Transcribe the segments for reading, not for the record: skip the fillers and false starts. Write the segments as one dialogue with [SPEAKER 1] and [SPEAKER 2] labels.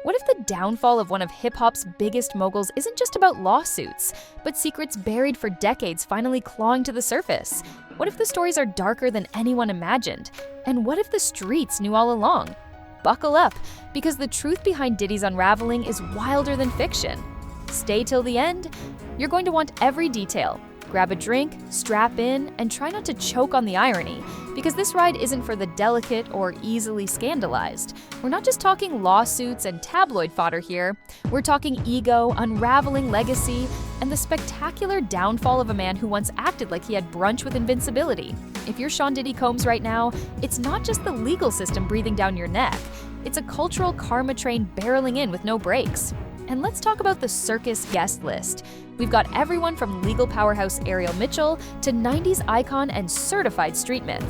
[SPEAKER 1] What if the downfall of one of hip-hop's biggest moguls isn't just about lawsuits, but secrets buried for decades finally clawing to the surface? What if the stories are darker than anyone imagined? And what if the streets knew all along? Buckle up, because the truth behind Diddy's unraveling is wilder than fiction. Stay till the end. You're going to want every detail. Grab a drink, strap in, and try not to choke on the irony, because this ride isn't for the delicate or easily scandalized. We're not just talking lawsuits and tabloid fodder here. We're talking ego, unraveling legacy, and the spectacular downfall of a man who once acted like he had brunch with invincibility. If you're Sean Diddy Combs right now, it's not just the legal system breathing down your neck. It's a cultural karma train barreling in with no brakes. And let's talk about the circus guest list. We've got everyone from legal powerhouse Ariel Mitchell to 90s icon and certified street myth.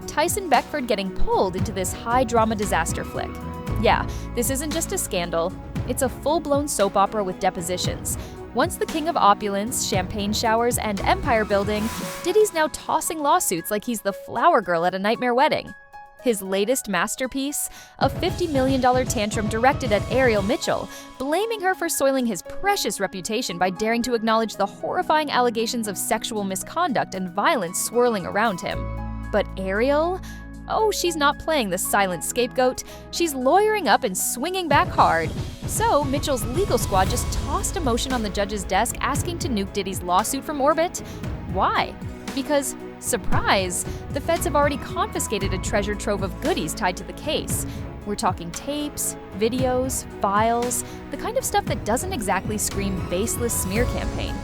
[SPEAKER 1] Tyson Beckford getting pulled into this high-drama disaster flick. Yeah, this isn't just a scandal. It's a full-blown soap opera with depositions. Once the king of opulence, champagne showers, and empire building, Diddy's now tossing lawsuits like he's the flower girl at a nightmare wedding. His latest masterpiece, a $50 million tantrum directed at Ariel Mitchell, blaming her for soiling his precious reputation by daring to acknowledge the horrifying allegations of sexual misconduct and violence swirling around him. But Ariel? Oh, she's not playing the silent scapegoat. She's lawyering up and swinging back hard. So, Mitchell's legal squad just tossed a motion on the judge's desk asking to nuke Diddy's lawsuit from orbit. Why? Because, surprise, the feds have already confiscated a treasure trove of goodies tied to the case. We're talking tapes, videos, files, the kind of stuff that doesn't exactly scream baseless smear campaign.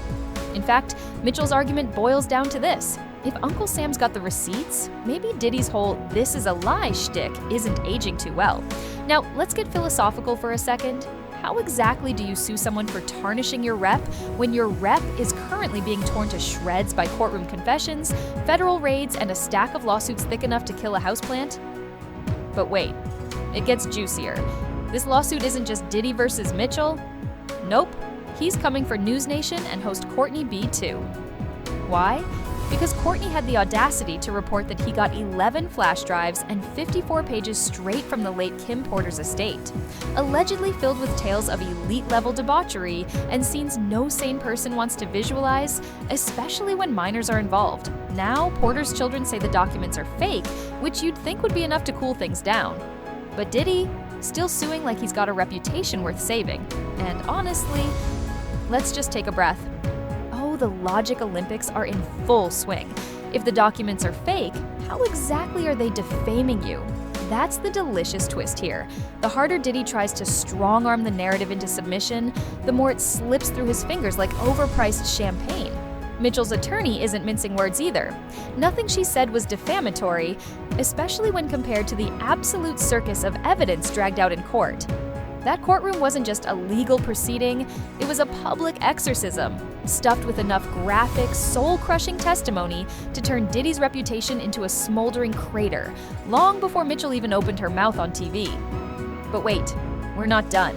[SPEAKER 1] In fact, Mitchell's argument boils down to this. If Uncle Sam's got the receipts, maybe Diddy's whole "this is a lie" shtick isn't aging too well. Now, let's get philosophical for a second. How exactly do you sue someone for tarnishing your rep when your rep is currently being torn to shreds by courtroom confessions, federal raids, and a stack of lawsuits thick enough to kill a houseplant? But wait, it gets juicier. This lawsuit isn't just Diddy versus Mitchell. Nope, he's coming for News Nation and host Courtney B too. Why? Because Courtney had the audacity to report that he got 11 flash drives and 54 pages straight from the late Kim Porter's estate, allegedly filled with tales of elite-level debauchery and scenes no sane person wants to visualize, especially when minors are involved. Now, Porter's children say the documents are fake, which you'd think would be enough to cool things down. But Diddy, still suing like he's got a reputation worth saving. And honestly, let's just take a breath. The Logic Olympics are in full swing. If the documents are fake, how exactly are they defaming you? That's the delicious twist here. The harder Diddy tries to strong-arm the narrative into submission, the more it slips through his fingers like overpriced champagne. Mitchell's attorney isn't mincing words either. Nothing she said was defamatory, especially when compared to the absolute circus of evidence dragged out in court. That courtroom wasn't just a legal proceeding, it was a public exorcism, stuffed with enough graphic, soul-crushing testimony to turn Diddy's reputation into a smoldering crater, long before Mitchell even opened her mouth on TV. But wait, we're not done.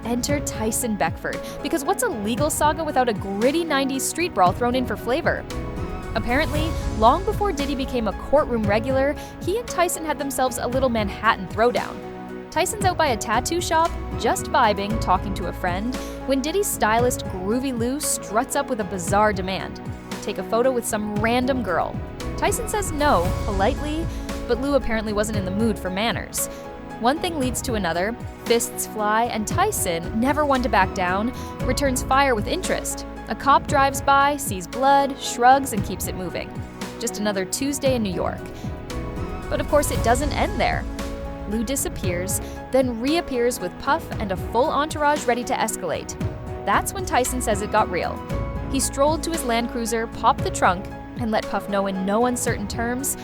[SPEAKER 1] Enter Tyson Beckford, because what's a legal saga without a gritty 90s street brawl thrown in for flavor? Apparently, long before Diddy became a courtroom regular, he and Tyson had themselves a little Manhattan throwdown. Tyson's out by a tattoo shop, just vibing, talking to a friend, when Diddy's stylist Groovy Lou struts up with a bizarre demand. Take a photo with some random girl. Tyson says no, politely, but Lou apparently wasn't in the mood for manners. One thing leads to another, fists fly, and Tyson, never one to back down, returns fire with interest. A cop drives by, sees blood, shrugs, and keeps it moving. Just another Tuesday in New York. But of course it doesn't end there. Lou disappears, then reappears with Puff and a full entourage ready to escalate. That's when Tyson says it got real. He strolled to his Land Cruiser, popped the trunk, and let Puff know in no uncertain terms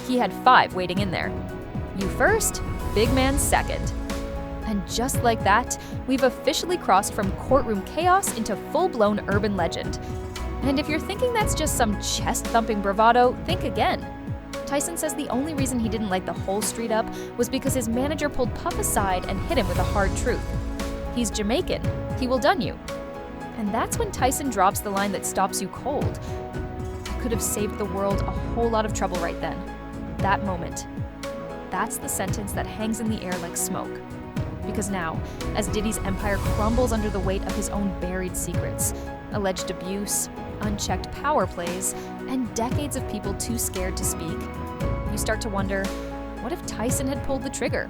[SPEAKER 1] he had 5 waiting in there. You first, big man second. And just like that, we've officially crossed from courtroom chaos into full-blown urban legend. And if you're thinking that's just some chest-thumping bravado, think again. Tyson says the only reason he didn't light the whole street up was because his manager pulled Puff aside and hit him with a hard truth. He's Jamaican. He will done you. And that's when Tyson drops the line that stops you cold. I could have saved the world a whole lot of trouble right then. That moment. That's the sentence that hangs in the air like smoke. Because now, as Diddy's empire crumbles under the weight of his own buried secrets, alleged abuse, unchecked power plays, and decades of people too scared to speak, you start to wonder, what if Tyson had pulled the trigger?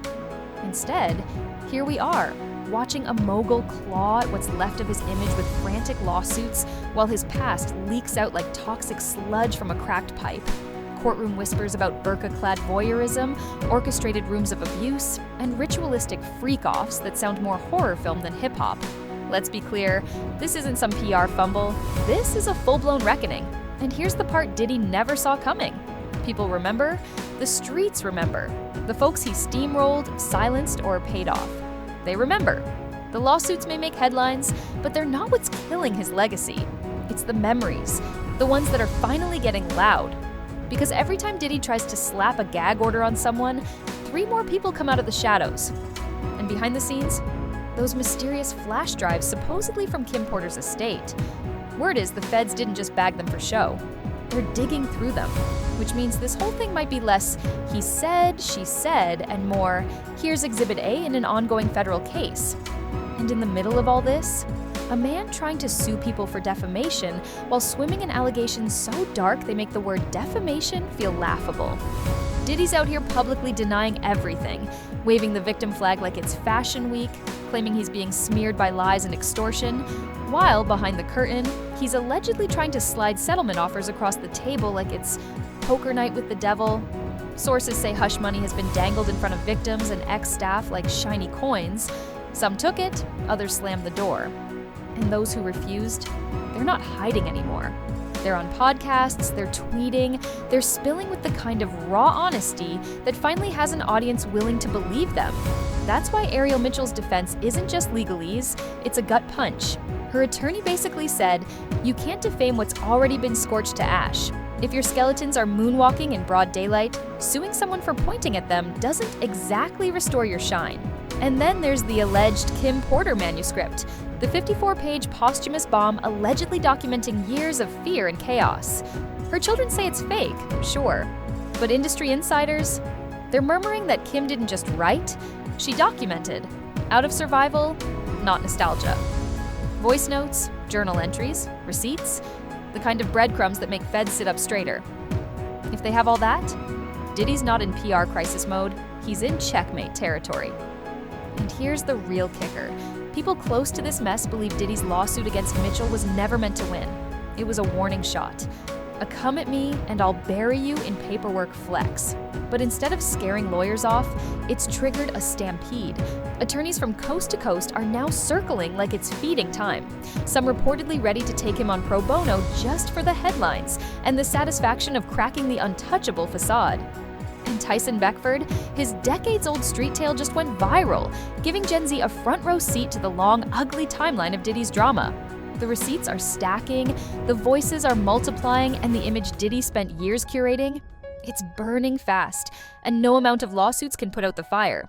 [SPEAKER 1] Instead, here we are, watching a mogul claw at what's left of his image with frantic lawsuits, while his past leaks out like toxic sludge from a cracked pipe. Courtroom whispers about burqa-clad voyeurism, orchestrated rooms of abuse, and ritualistic freak-offs that sound more horror film than hip-hop. Let's be clear, this isn't some PR fumble, this is a full-blown reckoning. And here's the part Diddy never saw coming. People remember, the streets remember, the folks he steamrolled, silenced, or paid off. They remember. The lawsuits may make headlines, but they're not what's killing his legacy. It's the memories, the ones that are finally getting loud. Because every time Diddy tries to slap a gag order on someone, 3 more people come out of the shadows. And behind the scenes, those mysterious flash drives supposedly from Kim Porter's estate. Word is the feds didn't just bag them for show. They're digging through them, which means this whole thing might be less he said, she said, and more here's Exhibit A in an ongoing federal case. And in the middle of all this, a man trying to sue people for defamation while swimming in allegations so dark they make the word defamation feel laughable. Diddy's out here publicly denying everything, waving the victim flag like it's Fashion Week, claiming he's being smeared by lies and extortion, while behind the curtain, he's allegedly trying to slide settlement offers across the table like it's poker night with the devil. Sources say hush money has been dangled in front of victims and ex-staff like shiny coins. Some took it, others slammed the door. And those who refused, they're not hiding anymore. They're on podcasts, they're tweeting, they're spilling with the kind of raw honesty that finally has an audience willing to believe them. That's why Ariel Mitchell's defense isn't just legalese, it's a gut punch. Her attorney basically said, you can't defame what's already been scorched to ash. If your skeletons are moonwalking in broad daylight, suing someone for pointing at them doesn't exactly restore your shine. And then there's the alleged Kim Porter manuscript, the 54-page posthumous bomb allegedly documenting years of fear and chaos. Her children say it's fake, sure, but industry insiders, they're murmuring that Kim didn't just write, she documented, out of survival, not nostalgia. Voice notes, journal entries, receipts, the kind of breadcrumbs that make feds sit up straighter. If they have all that, Diddy's not in PR crisis mode, he's in checkmate territory. And here's the real kicker. People close to this mess believe Diddy's lawsuit against Mitchell was never meant to win. It was a warning shot. A come at me and I'll bury you in paperwork flex. But instead of scaring lawyers off, it's triggered a stampede. Attorneys from coast to coast are now circling like it's feeding time. Some reportedly ready to take him on pro bono just for the headlines and the satisfaction of cracking the untouchable facade. And Tyson Beckford, his decades-old street tale just went viral, giving Gen Z a front row seat to the long, ugly timeline of Diddy's drama. The receipts are stacking, the voices are multiplying, and the image Diddy spent years curating, it's burning fast, and no amount of lawsuits can put out the fire.